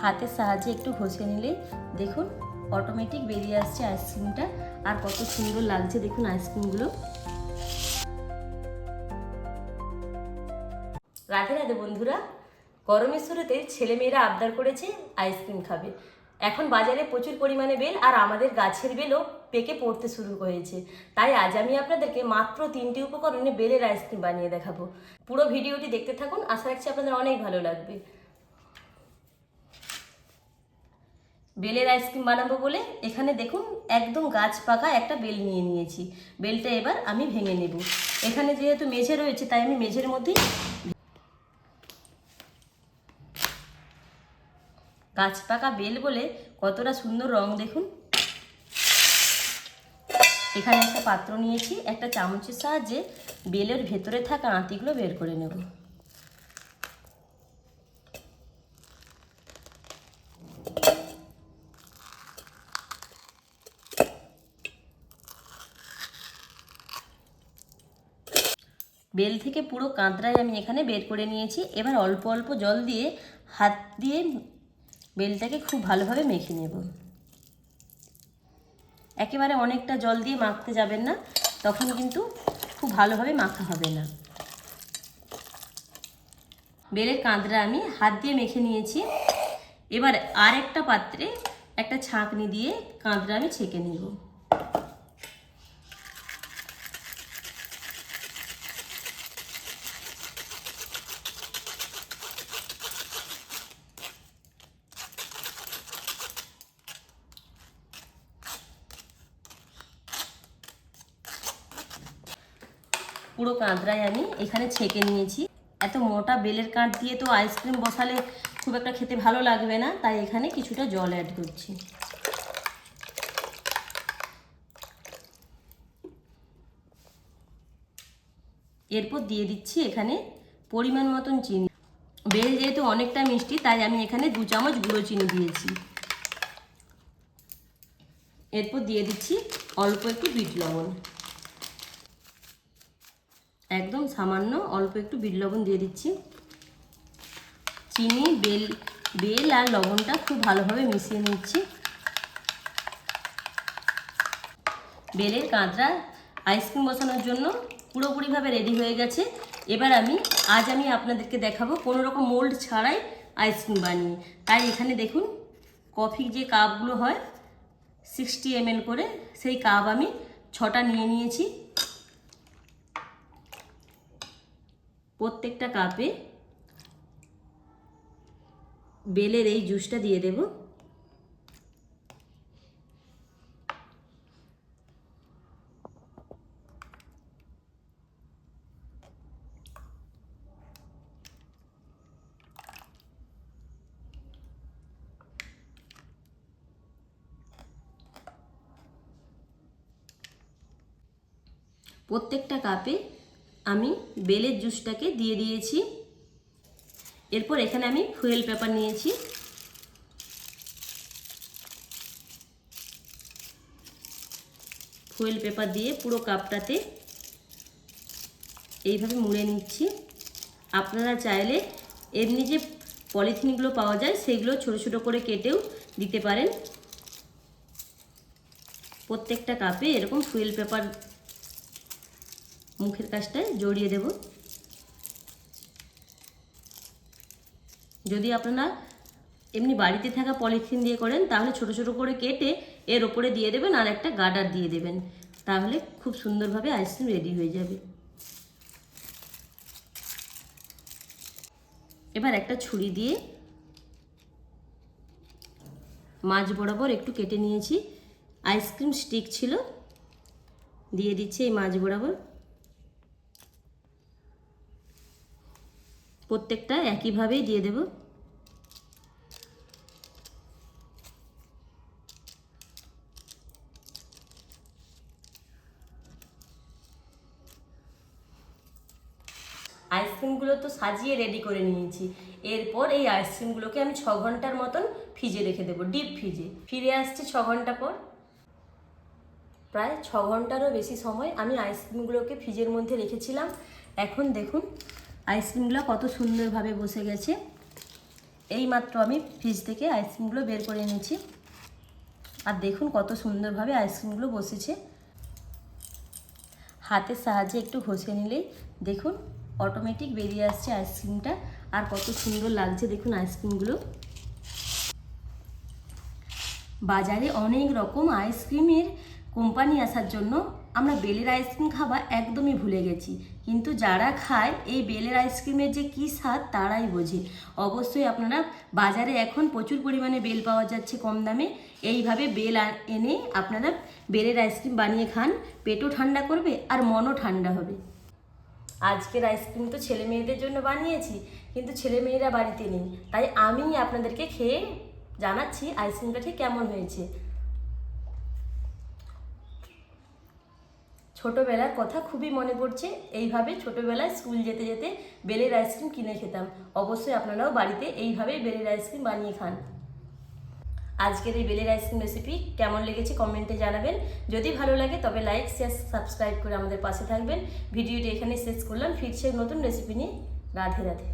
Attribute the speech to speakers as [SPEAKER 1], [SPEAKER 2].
[SPEAKER 1] হাতের সাহায্যে একটু ঘষে নিলেই দেখুন অটোমেটিক বেরিয়ে আসছে আইসক্রিমটা। আর কত সুন্দর লাগছে দেখুন আইসক্রিমগুলো। রাধে রাধে বন্ধুরা, গরমের শুরুতে ছেলেমেয়েরা আবদার করেছে আইসক্রিম খাবে। এখন বাজারে প্রচুর পরিমাণে বেল আর আমাদের গাছের বেলও পেকে পড়তে শুরু হয়েছে। তাই আজ আমি আপনাদেরকে মাত্র 3টি উপকরণে বেলের আইসক্রিম বানিয়ে দেখাবো। পুরো ভিডিওটি দেখতে থাকুন, আশা রাখছি আপনাদের অনেক ভালো লাগবে। বেলের আইসক্রিম বানাবো বলে এখানে দেখুন একদম গাছ পাকা একটা বেল নিয়ে নিয়েছি। বেলটা এবার আমি ভেঙে নেব। এখানে যেহেতু মেঝে রয়েছে তাই আমি মেঝের মধ্যেই, গাছ পাকা বেল বলে কতটা সুন্দর রং দেখুন। এখানে একটা পাত্র নিয়েছি, একটা চামচের সাহায্যে বেলের ভেতরে থাকা আঁতিগুলো বের করে নেব। বেল থেকে পুরো কাঁদরাই আমি এখানে বের করে নিয়েছি। এবার অল্প অল্প জল দিয়ে হাত দিয়ে বেলটাকে খুব ভালোভাবে মেখে নেব। একেবারে অনেকটা জল দিয়ে মাখতে যাবেন না, তখন কিন্তু খুব ভালোভাবে মাখা হবে না। বেলের কাঁদরা আমি হাত দিয়ে মেখে নিয়েছি। এবার আর একটা পাত্রে একটা ছাঁকনি দিয়ে কাঁদরা আমি ছেঁকে নেব। পুরো কাঁদরাই আমি এখানে ছেঁকে নিয়েছি। এত মোটা বেলের কাঁধ দিয়ে তো আইসক্রিম বসালে খুব একটা খেতে ভালো লাগবে না, তাই এখানে কিছুটা জল অ্যাড করছি। এরপর দিয়ে দিচ্ছি এখানে পরিমাণ মতন চিনি। বেল যেহেতু অনেকটা মিষ্টি তাই আমি এখানে 2 চামচ গুঁড়ো চিনি দিয়েছি। এরপর দিয়ে দিচ্ছি অল্প একটু বিট লবণ, একদম সামান্য অল্প একটু বিট লবণ দিয়ে দিচ্ছি। চিনি, বেল আর লবণটা খুব ভালোভাবে মিশিয়ে নিচ্ছি। বেলের কাঁদরা আইসক্রিম বসানোর জন্য পুরোপুরিভাবে রেডি হয়ে গেছে। এবার আজ আমি আপনাদেরকে দেখাবো কোনো রকম মোল্ড ছাড়াই আইসক্রিম বানিয়ে। তাই এখানে দেখুন কফি যে কাপগুলো হয় 60 ml করে, সেই কাপ আমি 6টা নিয়ে নিয়েছি। প্রত্যেকটা কাপে বেলের এই জুসটা দিয়ে দেব। প্রত্যেকটা কাপে আমি বেলের জুসটাকে দিয়ে দিয়েছি। এরপর এখানে আমি ফুয়েল পেপার নিয়েছি। ফুয়েল পেপার দিয়ে পুরো কাপটাতে এইভাবে মুড়ে নিচ্ছি। আপনারা চাইলে এমনি যে পলিথিনগুলো পাওয়া যায় সেগুলো ছোট ছোট করে কেটেও দিতে পারেন। প্রত্যেকটা কাপে এরকম ফুয়েল পেপার মুখের কাছটায় জড়িয়ে দেব। যদি আপনারা এমনি বাড়িতে থাকা পলিথিন দিয়ে করেন তাহলে ছোট ছোট করে কেটে এর ওপরে দিয়ে দেবেন আর একটা গার্ডার দিয়ে দেবেন, তাহলে খুব সুন্দরভাবে আইসক্রিম রেডি হয়ে যাবে। এবার একটা ছুরি দিয়ে মাঝ বরাবর একটু কেটে নিয়েছি। আইসক্রিম স্টিক ছিল, দিয়ে দিচ্ছি এই মাঝ বরাবর। প্রত্যেকটা একইভাবেই দিয়ে দেব। আইসক্রিমগুলো তো সাজিয়ে রেডি করে নিয়েছি। এরপর এই আইসক্রিমগুলোকে আমি 6 ঘন্টার মতন ফ্রিজে রেখে দেবো, ডিপ ফ্রিজে। ফিরে আসছি 6 ঘন্টা পর। প্রায় 6 ঘন্টারও বেশি সময় আমি আইসক্রিমগুলোকে ফ্রিজের মধ্যে রেখেছিলাম। এখন দেখুন আইসক্রিমগুলো কত সুন্দরভাবে বসে গেছে। এইমাত্র আমি ফ্রিজ থেকে আইসক্রিমগুলো বের করে এনেছি। আর দেখুন কত সুন্দরভাবে আইসক্রিমগুলো বসেছে। হাতের সাহায্যে একটু ঘষে নিলেই দেখুন অটোমেটিক বেরিয়ে আসছে আইসক্রিমটা। আর কত সুন্দর লাগছে দেখুন আইসক্রিমগুলো। বাজারে অনেক রকম আইসক্রিমের কোম্পানি আসার জন্য আমরা বেলের আইসক্রিম খাওয়া একদমই ভুলে গেছি। কিন্তু যারা খায় এই বেলের আইসক্রিমের যে কী স্বাদ তারাই বোঝে। অবশ্যই আপনারা বাজারে এখন প্রচুর পরিমাণে বেল পাওয়া যাচ্ছে কম দামে। এইভাবে বেল এনে আপনারা বেলের আইসক্রিম বানিয়ে খান, পেটও ঠান্ডা করবে আর মনও ঠান্ডা হবে। আজকের আইসক্রিম তো ছেলে মেয়েদের জন্য বানিয়েছি, কিন্তু ছেলে মেয়েরা বাড়িতে নেই, তাই আমি আপনাদেরকে খেয়ে জানাচ্ছি আইসক্রিমটা ঠিক কেমন হয়েছে। ছোটোবেলার কথা খুবই মনে পড়ছে। এইভাবে ছোটোবেলায় স্কুল যেতে যেতে বেলের আইসক্রিম কিনে খেতাম। অবশ্যই আপনারাও বাড়িতে এইভাবে বেলের আইসক্রিম বানিয়ে খান। আজকের এই বেলের আইসক্রিম রেসিপি কেমন লেগেছে কমেন্টে জানাবেন। যদি ভালো লাগে তবে লাইক শেয়ার সাবস্ক্রাইব করে আমাদের পাশে থাকবেন। ভিডিওটি এখানে শেষ করলাম, ফিরছে নতুন রেসিপি নিয়ে। রাধে রাধে।